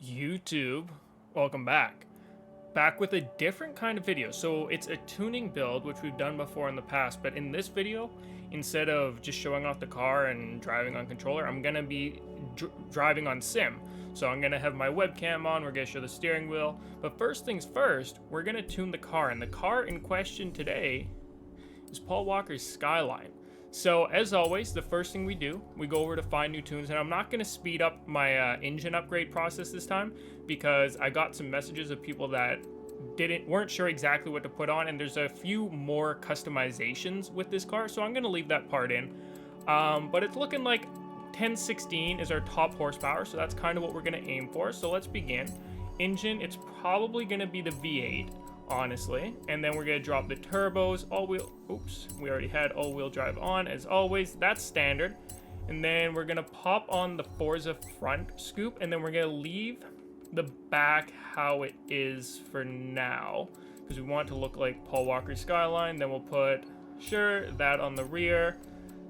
YouTube, welcome back. Back with a different kind of video. So it's a tuning build, which we've done before in the past, but in this video, instead of just showing off the car and driving on controller, I'm gonna be driving on sim. So I'm gonna have my webcam on, we're gonna show the steering wheel, but first things first, we're gonna tune the car, and the car in question today is Paul Walker's SKYLINE. So as always, the first thing we do, we go over to find new tunes, and I'm not going to speed up my engine upgrade process this time because I got some messages of people that weren't sure exactly what to put on, and there's a few more customizations with this car, so I'm going to leave that part in. But it's looking like 1016 is our top horsepower, so that's kind of what we're going to aim for. So let's begin. Engine, it's probably going to be the V8. Honestly, and then we're gonna drop the turbos, we already had all-wheel drive on as always, that's standard. And then we're gonna pop on the Forza front scoop, and then we're gonna leave the back how it is for now because we want it to look like Paul Walker's SKYLINE. Then we'll put that on the rear,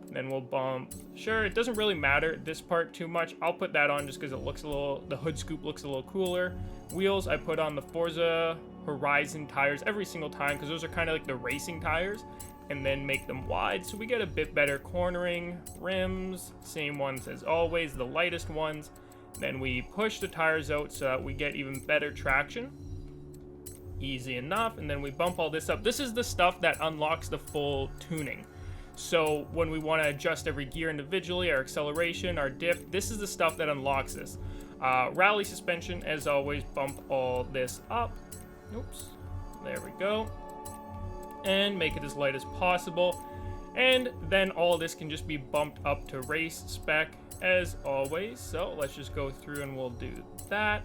then we'll bump it doesn't really matter this part too much. I'll put that on just because it looks the hood scoop looks a little cooler. Wheels, I put on the Forza Horizon tires every single time because those are kind of like the racing tires, and then make them wide so we get a bit better cornering. Rims, same ones as always, the lightest ones. Then we push the tires out so that we get even better traction. Easy enough. And then we bump all this up. This is the stuff that unlocks the full tuning. So when we want to adjust every gear individually, our acceleration, our dip, this is the stuff that unlocks this. Rally suspension, as always, bump all this up. There we go. And make it as light as possible. And then all this can just be bumped up to race spec as always. So let's just go through and we'll do that.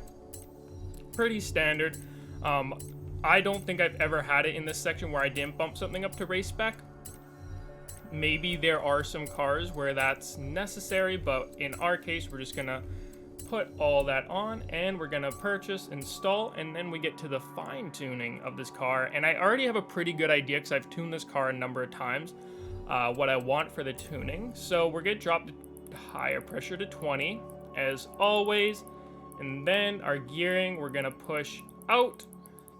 Pretty standard. I don't think I've ever had it in this section where I didn't bump something up to race spec. Maybe there are some cars where that's necessary, but in our case, we're just gonna put all that on, and we're gonna purchase, install, and then we get to the fine tuning of this car. And I already have a pretty good idea because I've tuned this car a number of times, what I want for the tuning. So we're gonna drop the higher pressure to 20 as always, and then our gearing we're gonna push out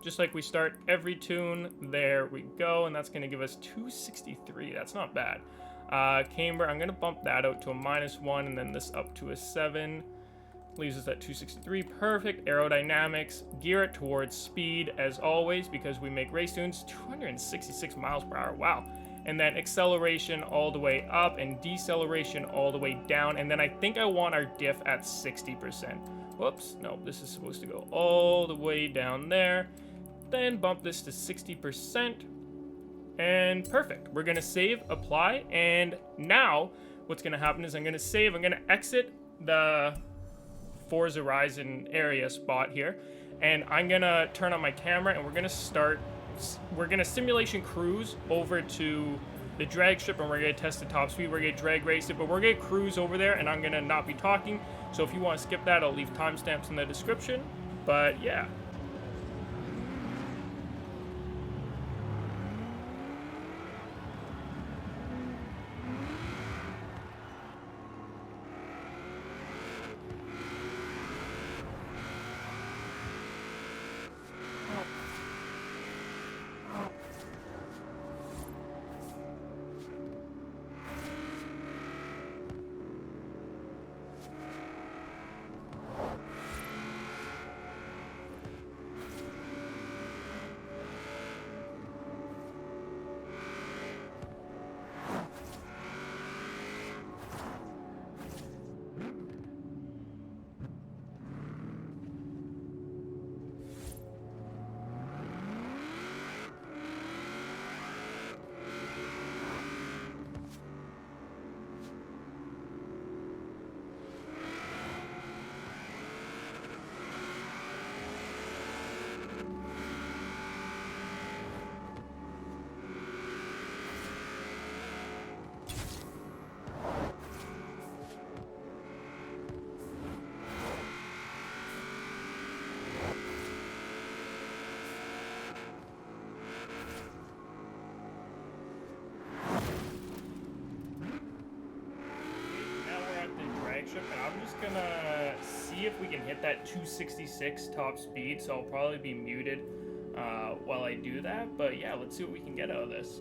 just like we start every tune. There we go, and that's gonna give us 263. That's not bad. Camber, I'm gonna bump that out to a -1, and then this up to a 7. Leaves us at 263. Perfect. Aerodynamics, gear it towards speed as always because we make race tunes. 266 miles per hour. Wow. And then acceleration all the way up and deceleration all the way down. And then I think I want our diff at 60%. Whoops. No, this is supposed to go all the way down there. Then bump this to 60%. And perfect. We're going to save, apply. And now what's going to happen is I'm going to save. I'm going to exit the Forza Horizon area spot here, and I'm gonna turn on my camera, and we're gonna simulation cruise over to the drag strip, and we're gonna test the top speed. We're gonna drag race it, but we're gonna cruise over there, and I'm gonna not be talking, so if you want to skip that, I'll leave timestamps in the description. But yeah. flagship, and I'm just gonna see see if we can hit that 266 top speed, so I'll probably be muted while I do that. But yeah, let's see what we can get out of this.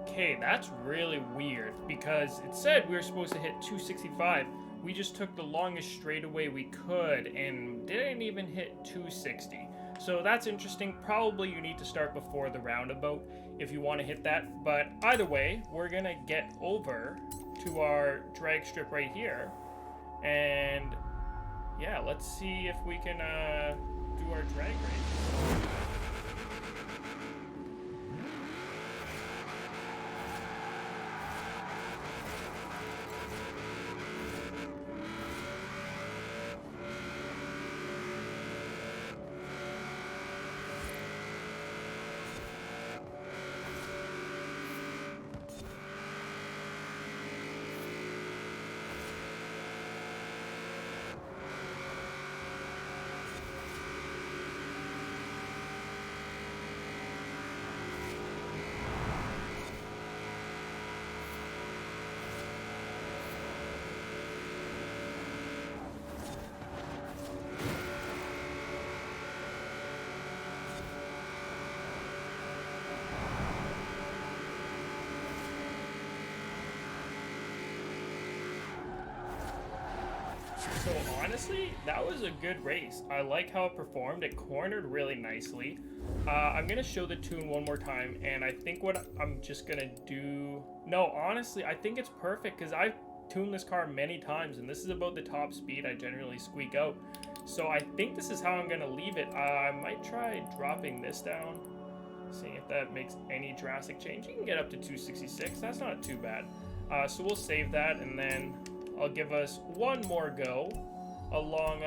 Okay, that's really weird because it said we were supposed to hit 265. We just took the longest straightaway we could and didn't even hit 260. So that's interesting. Probably you need to start before the roundabout if you want to hit that. But either way, we're going to get over to our drag strip right here. And yeah, let's see if we can do our drag race. So honestly, that was a good race. I like how it performed. It cornered really nicely. I'm gonna show the tune one more time, and I think what I'm just gonna do... No, honestly, I think it's perfect because I've tuned this car many times, and this is about the top speed I generally squeak out. So I think this is how I'm gonna leave it. I might try dropping this down, seeing if that makes any drastic change. You can get up to 266. That's not too bad. So we'll save that, and then I'll give us one more go along,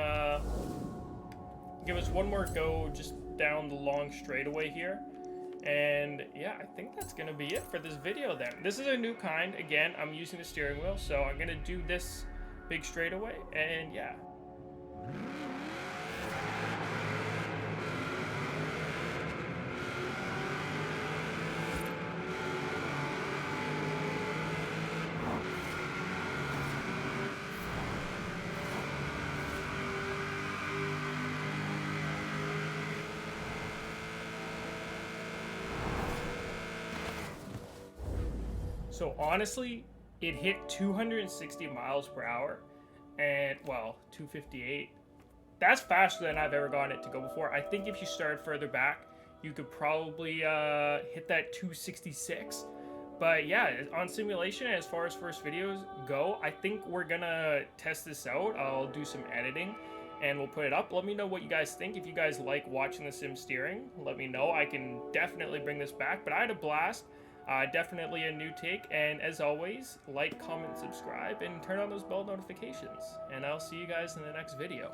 give us one more go just down the long straightaway here. And yeah, I think that's gonna be it for this video then. This is a new kind. Again, I'm using the steering wheel, so I'm gonna do this big straightaway, and yeah. So honestly, it hit 260 miles per hour, and well, 258. That's faster than I've ever gotten it to go before. I think if you started further back, you could probably hit that 266. But yeah, on simulation, as far as first videos go, I think we're gonna test this out. I'll do some editing and we'll put it up. Let me know what you guys think. If you guys like watching the sim steering, let me know. I can definitely bring this back, but I had a blast. Definitely a new take, and as always, like, comment, subscribe, and turn on those bell notifications. And I'll see you guys in the next video.